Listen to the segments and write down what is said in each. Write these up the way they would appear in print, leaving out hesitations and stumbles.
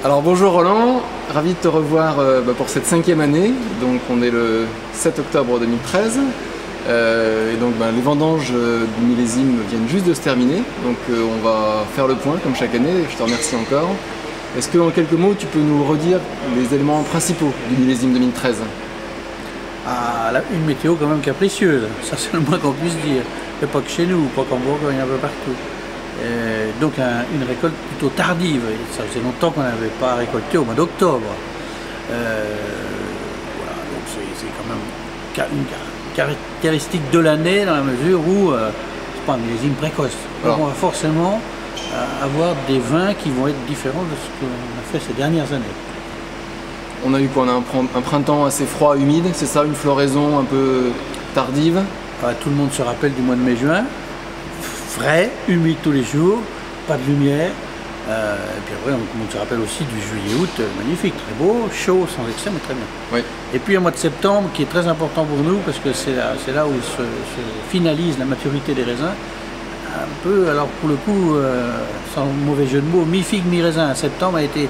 Alors bonjour Roland, ravi de te revoir pour cette 5e année. Donc on est le 7 octobre 2013 et donc les vendanges du millésime viennent juste de se terminer. Donc on va faire le point comme chaque année, je te remercie encore. Est-ce que en quelques mots tu peux nous redire les éléments principaux du millésime 2013? Une météo quand même capricieuse, ça c'est le moins qu'on puisse dire. Et pas que chez nous, pas qu'en Bourgogne, un peu partout. Donc une récolte plutôt tardive. Ça faisait longtemps qu'on n'avait pas récolté au mois d'octobre. Voilà, donc c'est quand même une caractéristique de l'année dans la mesure où c'est pas un millésime précoce. Donc on va forcément avoir des vins qui vont être différents de ce qu'on a fait ces dernières années. On a eu quoi? On a un printemps assez froid, humide, c'est ça? Une floraison un peu tardive? Tout le monde se rappelle du mois de mai-juin. Frais, humide tous les jours, pas de lumière. Et puis après, on se rappelle aussi du juillet-août, magnifique, très beau, chaud, sans excès, mais très bien. Oui. Et puis un mois de septembre qui est très important pour nous, parce que c'est là où se finalise la maturité des raisins. Un peu, alors pour le coup, sans mauvais jeu de mots, mi-figue, mi-raisin. Septembre a été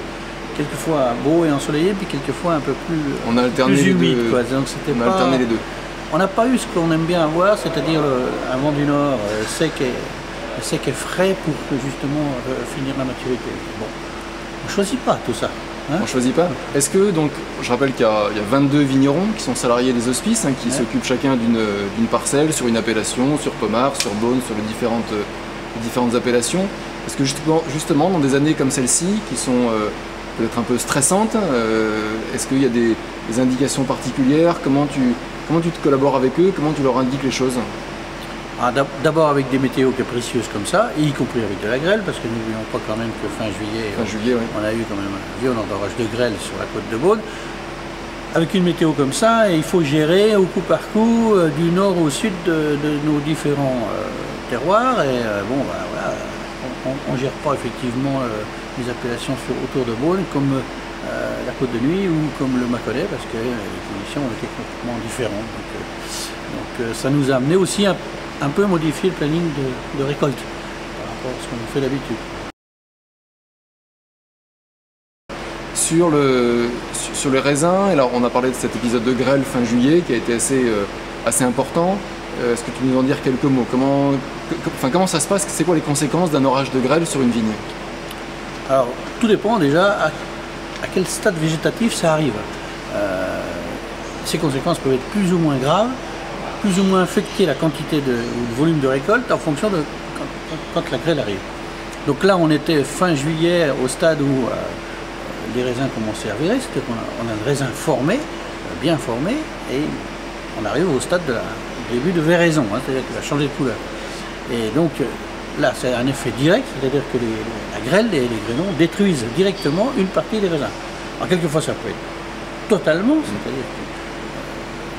quelquefois beau et ensoleillé, puis quelquefois un peu plus humide. On a alterné les deux. On n'a pas eu ce qu'on aime bien avoir, c'est-à-dire un vent du nord sec et frais pour justement finir la maturité. Bon, on ne choisit pas tout ça. Hein? On ne choisit pas. Est-ce que, donc, je rappelle qu'il y a 22 vignerons qui sont salariés des hospices, qui s'occupent chacun d'une parcelle, sur une appellation, sur Pommard, sur Beaune, sur les différentes appellations. Est-ce que justement, dans des années comme celle-ci, qui sont peut-être un peu stressantes, est-ce qu'il y a des indications particulières? Comment tu te collabores avec eux? Comment tu leur indiques les choses? D'abord avec des météos capricieuses comme ça, y compris avec de la grêle, parce que n'oublions pas quand même que fin juillet, on a eu quand même un violent orage de grêle sur la côte de Beaune. Avec une météo comme ça, il faut gérer au coup par coup du nord au sud de nos différents terroirs. Et voilà, on ne gère pas effectivement les appellations autour de Beaune comme la Côte de Nuit ou comme le Mâconnais, parce que les conditions ont été complètement différentes. Donc ça nous a amené aussi un peu modifier le planning de récolte par rapport à ce qu'on fait d'habitude. Sur les raisins, alors on a parlé de cet épisode de grêle fin juillet qui a été assez important. Est-ce que tu peux nous en dire quelques mots? Comment ça se passe? C'est quoi les conséquences d'un orage de grêle sur une vigne? Alors tout dépend déjà à quel stade végétatif ça arrive. Ces conséquences peuvent être plus ou moins graves, plus ou moins affecter la quantité ou le volume de récolte en fonction de quand la grêle arrive. Donc là, on était fin juillet au stade où les raisins commençaient à virer, c'est-à-dire qu'on a le raisin formé, bien formé, et on arrive au stade du début de véraison, c'est-à-dire qu'il va changer de couleur. Et donc là, c'est un effet direct, c'est-à-dire que la grêle et les grêlons détruisent directement une partie des raisins. Alors quelquefois, ça peut être totalement, c'est-à-dire que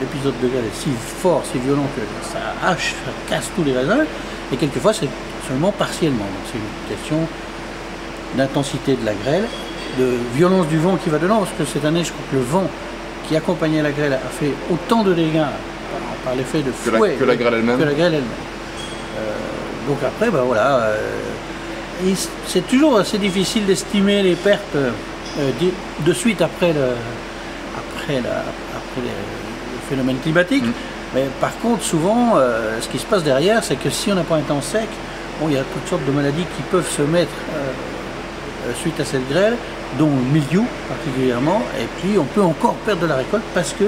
l'épisode de grêle est si fort, si violent que ça hache, ça casse tous les raisins, et quelquefois c'est seulement partiellement. Donc c'est une question d'intensité de la grêle, de violence du vent qui va dedans, parce que cette année, je crois que le vent qui accompagnait la grêle a fait autant de dégâts par l'effet de fouet que la grêle elle-même. Donc après, c'est toujours assez difficile d'estimer les pertes de suite après le phénomène climatique. Mais par contre, souvent, ce qui se passe derrière, c'est que si on n'a pas un temps sec, il y a toutes sortes de maladies qui peuvent se mettre suite à cette grêle, dont le mildiou particulièrement, et puis on peut encore perdre de la récolte parce que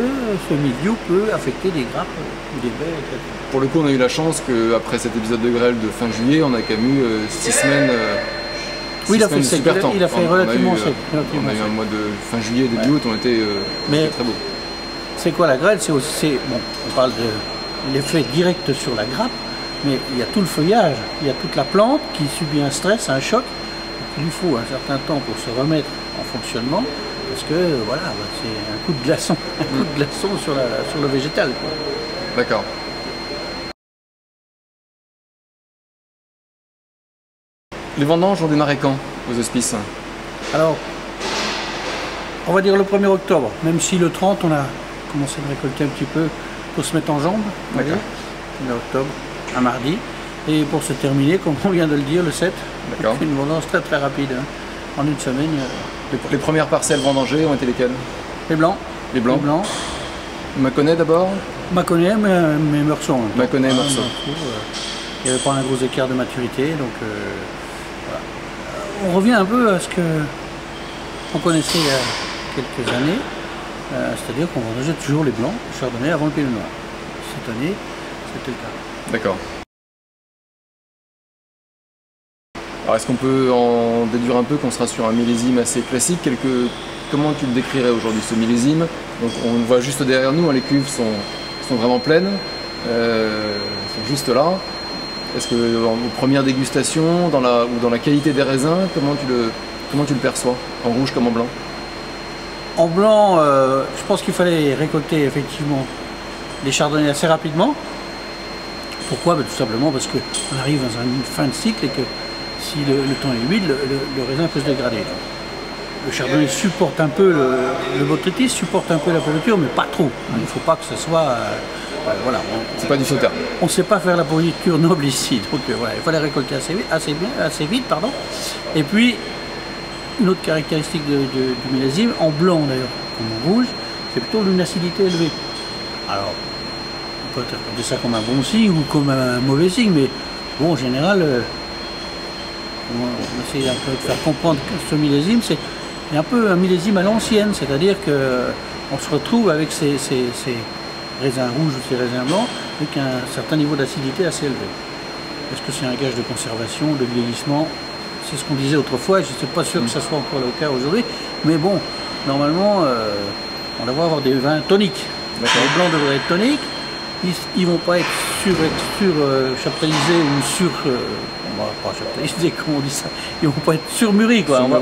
ce mildiou peut affecter des grappes ou des baies, etc. Pour le coup, on a eu la chance qu'après cet épisode de grêle de fin juillet, on a quand même eu 6 semaines. Oui, il a fait relativement sec. On a eu un mois de fin juillet, début août, on était très beau. C'est quoi la grêle? Bon, on parle de l'effet direct sur la grappe, mais il y a tout le feuillage, il y a toute la plante qui subit un stress, un choc. Il lui faut un certain temps pour se remettre en fonctionnement, parce que voilà, c'est un coup de glaçon, sur le végétal. D'accord. Les vendanges ont démarré quand aux hospices? Alors, on va dire le 1er octobre, même si le 30, on a commencé à récolter un petit peu pour se mettre en jambes. D'accord. 1er octobre, un mardi. Et pour se terminer, comme on vient de le dire, le 7, une vendange très très rapide. En une semaine, Les premières parcelles vendangées ont été lesquelles? Les blancs. Les blancs. Les blancs. Mâconnais d'abord? Mâconnais, mais Meursault. Mâconnais, Meursault. Il n'y avait pas un gros écart de maturité, donc voilà. On revient un peu à ce qu'on connaissait il y a quelques années, c'est-à-dire qu'on vendangeait toujours les blancs, le chardonnay avant le pinot noir. Cette année, c'était le cas. D'accord. Alors est-ce qu'on peut en déduire un peu qu'on sera sur un millésime assez classique? Comment tu le décrirais aujourd'hui ce millésime? Donc on le voit juste derrière nous, hein, les cuves sont vraiment pleines, sont juste là. Est-ce que aux premières dégustations, dans la qualité des raisins, comment tu le perçois? En rouge comme en blanc? En blanc, je pense qu'il fallait récolter effectivement les chardonnays assez rapidement. Pourquoi? Tout simplement parce qu'on arrive dans une fin de cycle et que si le temps est humide, le raisin peut se dégrader. Le chardonnay supporte un peu, le botrytis supporte un peu la pourriture, mais pas trop. Il ne faut pas que ce soit... voilà. C'est pas du sauterne. On ne sait pas faire la pourriture noble ici, donc voilà, il fallait récolter assez vite. Et puis, une autre caractéristique du millésime, en blanc d'ailleurs, comme en rouge, c'est plutôt une acidité élevée. Alors, on peut interpréter ça comme un bon signe ou comme un mauvais signe, mais bon, en général, on essaie un peu de faire comprendre que ce millésime, c'est un peu un millésime à l'ancienne, c'est-à-dire qu'on se retrouve avec ces raisins rouges ou ces raisins blancs avec un certain niveau d'acidité assez élevé. Est-ce que c'est un gage de conservation, de vieillissement? C'est ce qu'on disait autrefois, je ne suis pas sûr que ça soit encore le cas aujourd'hui, mais bon, normalement, on devrait avoir des vins toniques. Les blancs devraient être toniques, ils ne vont pas être sur-chaptalisés ou pas chaptalisés, comment on dit ça, ils ne vont pas être surmûris, quoi. On va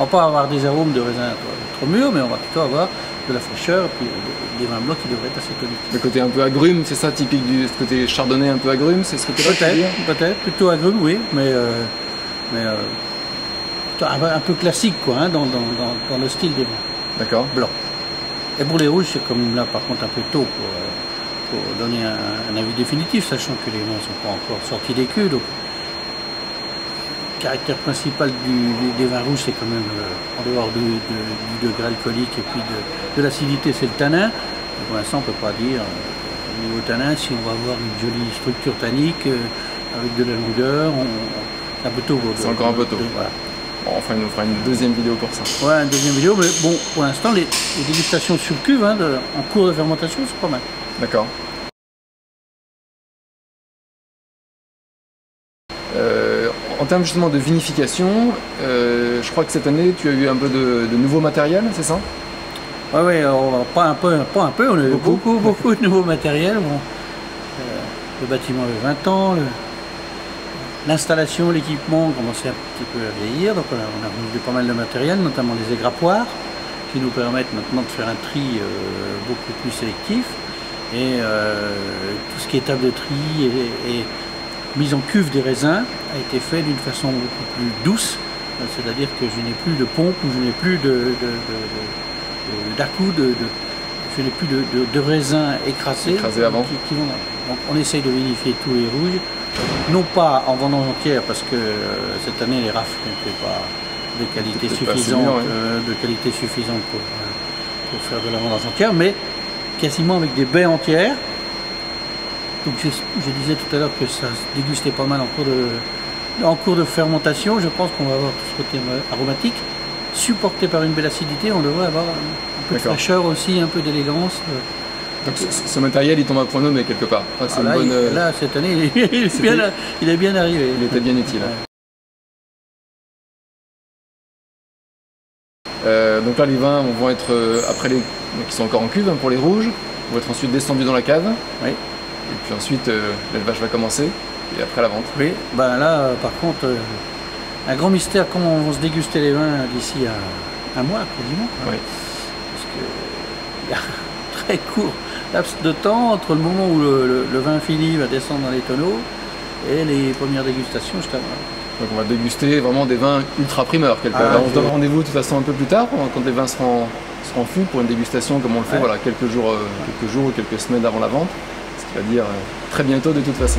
pas avoir des arômes de raisin trop mûrs, mais on va plutôt avoir de la fraîcheur, puis des vins blancs qui devraient être assez toniques. Le côté un peu agrume, c'est ça typique ce côté chardonnay un peu agrume, c'est ce que tu veux dire? Peut-être, plutôt agrume, oui, mais un peu classique, quoi, hein, dans le style des vins. D'accord. Blanc. Et pour les rouges, c'est comme là, par contre, un peu tôt pour donner un avis définitif, sachant que les vins ne sont pas encore sortis des cuves. Donc, le caractère principal des vins rouges, c'est quand même, en dehors du degré alcoolique et puis de l'acidité, c'est le tanin. Et pour l'instant, on ne peut pas dire, au niveau tanin, si on va avoir une jolie structure tannique avec de la longueur, c'est un peu tôt. C'est encore un peu tôt. Voilà. Bon, enfin, on fera une deuxième vidéo pour ça. Ouais, une deuxième vidéo, mais bon, pour l'instant, les dégustations sur cuve, hein, en cours de fermentation, c'est pas mal. D'accord. En termes justement de vinification, je crois que cette année, tu as eu un peu de nouveau matériel, c'est ça? Oui, pas un peu, on a eu beaucoup de nouveaux matériels. Bon, le bâtiment avait 20 ans, l'installation, l'équipement commençait un petit peu à vieillir, donc on a renouvelé pas mal de matériel, notamment les égrappoirs, qui nous permettent maintenant de faire un tri beaucoup plus sélectif. Et tout ce qui est table de tri et mise en cuve des raisins a été fait d'une façon beaucoup plus douce, c'est-à-dire que je n'ai plus de pompe ou je n'ai plus d'accoude, je n'ai plus de raisins écrasés avant. Qui vont. Donc on essaye de vinifier tous les rouges, non pas en vendange entière parce que cette année les rafles n'étaient pas de qualité suffisante pour faire de la vendange entière, mais quasiment avec des baies entières. Donc je disais tout à l'heure que ça se dégustait pas mal en cours de fermentation. Je pense qu'on va avoir tout ce côté aromatique supporté par une belle acidité. On devrait avoir un peu de fraîcheur aussi, un peu d'élégance. Donc ce matériel il tombe à point nommé quelque part. Enfin, là, cette année il est bien arrivé. Il était bien utile. Ouais. Donc là les vins vont être après donc ils sont encore en cuve hein, pour les rouges, vont être ensuite descendus dans la cave. Oui. Et puis ensuite l'élevage va commencer et après la vente. Oui, ben là par contre un grand mystère comment vont se déguster les vins d'ici à un mois quasiment. Oui. Parce qu'il y a un très court laps de temps entre le moment où le vin fini va descendre dans les tonneaux et les premières dégustations juste avant. Donc on va déguster vraiment des vins ultra primeurs quelque part. On se donne rendez-vous de toute façon un peu plus tard quand les vins seront fûts pour une dégustation comme on le fait voilà, quelques jours ou quelques semaines avant la vente. Ce qui va dire très bientôt de toute façon.